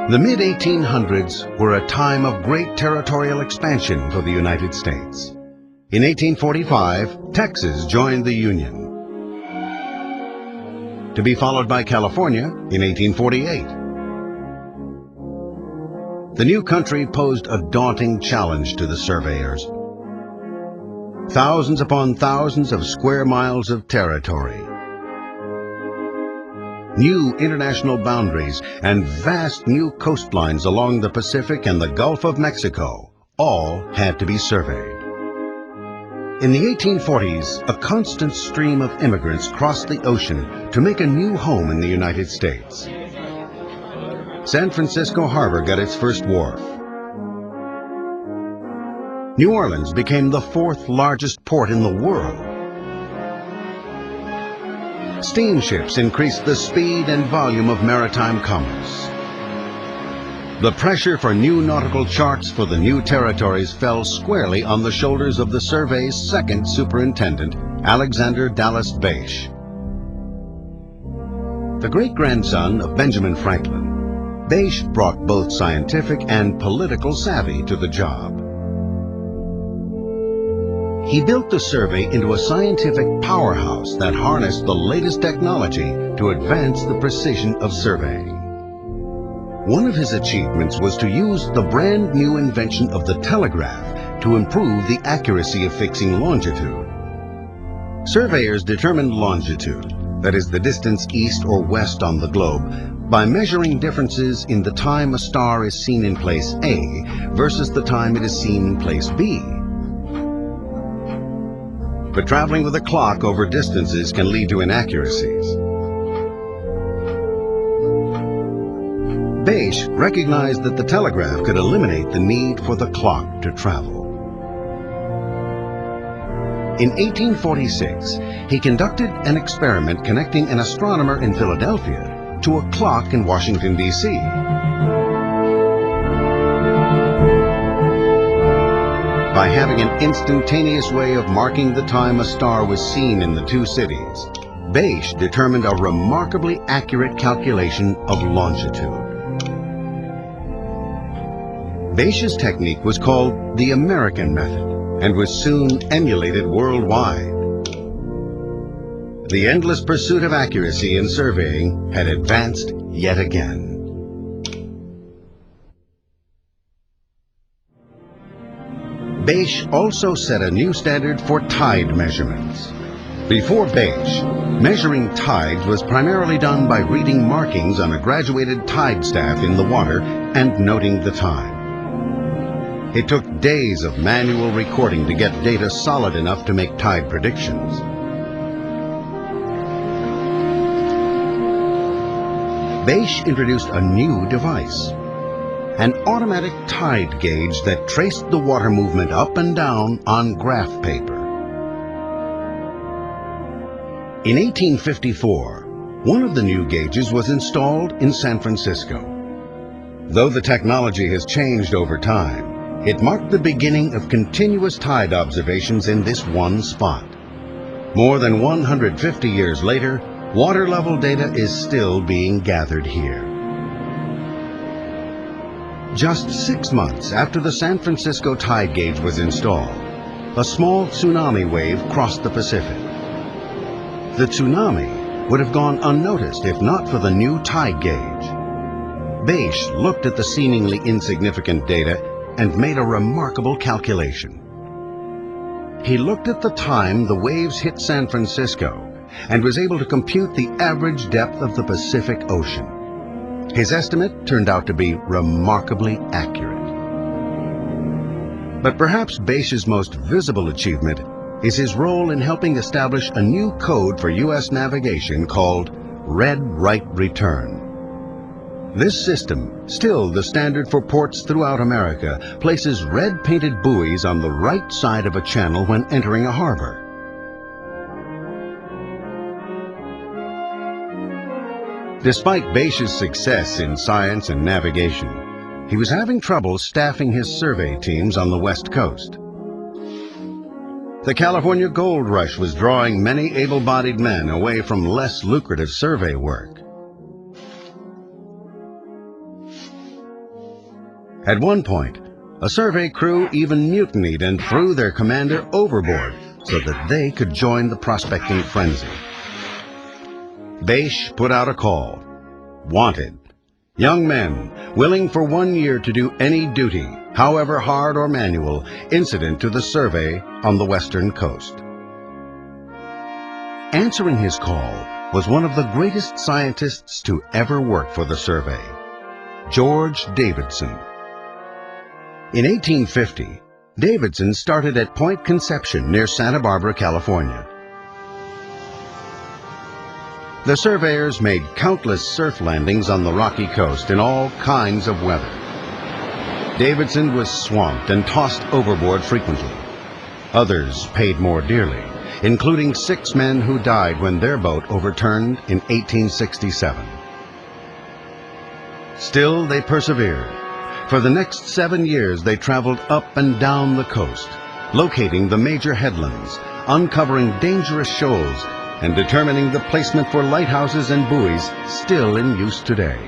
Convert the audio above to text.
The mid-1800s were a time of great territorial expansion for the United States. In 1845, Texas joined the Union, to be followed by California in 1848. The new country posed a daunting challenge to the surveyors. Thousands upon thousands of square miles of territory, new international boundaries, and vast new coastlines along the Pacific and the Gulf of Mexico all had to be surveyed. In the 1840s, a constant stream of immigrants crossed the ocean to make a new home in the United States. San Francisco Harbor got its first wharf. New Orleans became the fourth largest port in the world. Steamships increased the speed and volume of maritime commerce. The pressure for new nautical charts for the new territories fell squarely on the shoulders of the survey's second superintendent, Alexander Bache. The great-grandson of Benjamin Franklin, Bache brought both scientific and political savvy to the job. He built the survey into a scientific powerhouse that harnessed the latest technology to advance the precision of surveying. One of his achievements was to use the brand new invention of the telegraph to improve the accuracy of fixing longitude. Surveyors determined longitude, that is the distance east or west on the globe, by measuring differences in the time a star is seen in place A versus the time it is seen in place B. But traveling with a clock over distances can lead to inaccuracies. Bache recognized that the telegraph could eliminate the need for the clock to travel. In 1846, he conducted an experiment connecting an astronomer in Philadelphia to a clock in Washington, D.C. By having an instantaneous way of marking the time a star was seen in the two cities, Bache determined a remarkably accurate calculation of longitude. Bache's technique was called the American method and was soon emulated worldwide. The endless pursuit of accuracy in surveying had advanced yet again. Bache also set a new standard for tide measurements. Before Bache, measuring tides was primarily done by reading markings on a graduated tide staff in the water and noting the time. It took days of manual recording to get data solid enough to make tide predictions. Bache introduced a new device, an automatic tide gauge that traced the water movement up and down on graph paper. In 1854, one of the new gauges was installed in San Francisco. Though the technology has changed over time, it marked the beginning of continuous tide observations in this one spot. More than 150 years later, water level data is still being gathered here. Just 6 months after the San Francisco tide gauge was installed, a small tsunami wave crossed the Pacific. The tsunami would have gone unnoticed if not for the new tide gauge. Bache looked at the seemingly insignificant data and made a remarkable calculation. He looked at the time the waves hit San Francisco and was able to compute the average depth of the Pacific Ocean. His estimate turned out to be remarkably accurate. But perhaps Bache's most visible achievement is his role in helping establish a new code for U.S. navigation called Red Right Return. This system, still the standard for ports throughout America, places red painted buoys on the right side of a channel when entering a harbor. Despite Bache's success in science and navigation, he was having trouble staffing his survey teams on the West Coast. The California gold rush was drawing many able-bodied men away from less lucrative survey work. At one point, a survey crew even mutinied and threw their commander overboard so that they could join the prospecting frenzy. Bache put out a call. Wanted. Young men willing for 1 year to do any duty, however hard or manual, incident to the survey on the western coast. Answering his call was one of the greatest scientists to ever work for the survey, George Davidson. In 1850, Davidson started at Point Conception near Santa Barbara, California. The surveyors made countless surf landings on the rocky coast in all kinds of weather. Davidson was swamped and tossed overboard frequently. Others paid more dearly, including 6 men who died when their boat overturned in 1867. Still, they persevered. For the next 7 years, they traveled up and down the coast, locating the major headlands, uncovering dangerous shoals, and determining the placement for lighthouses and buoys still in use today.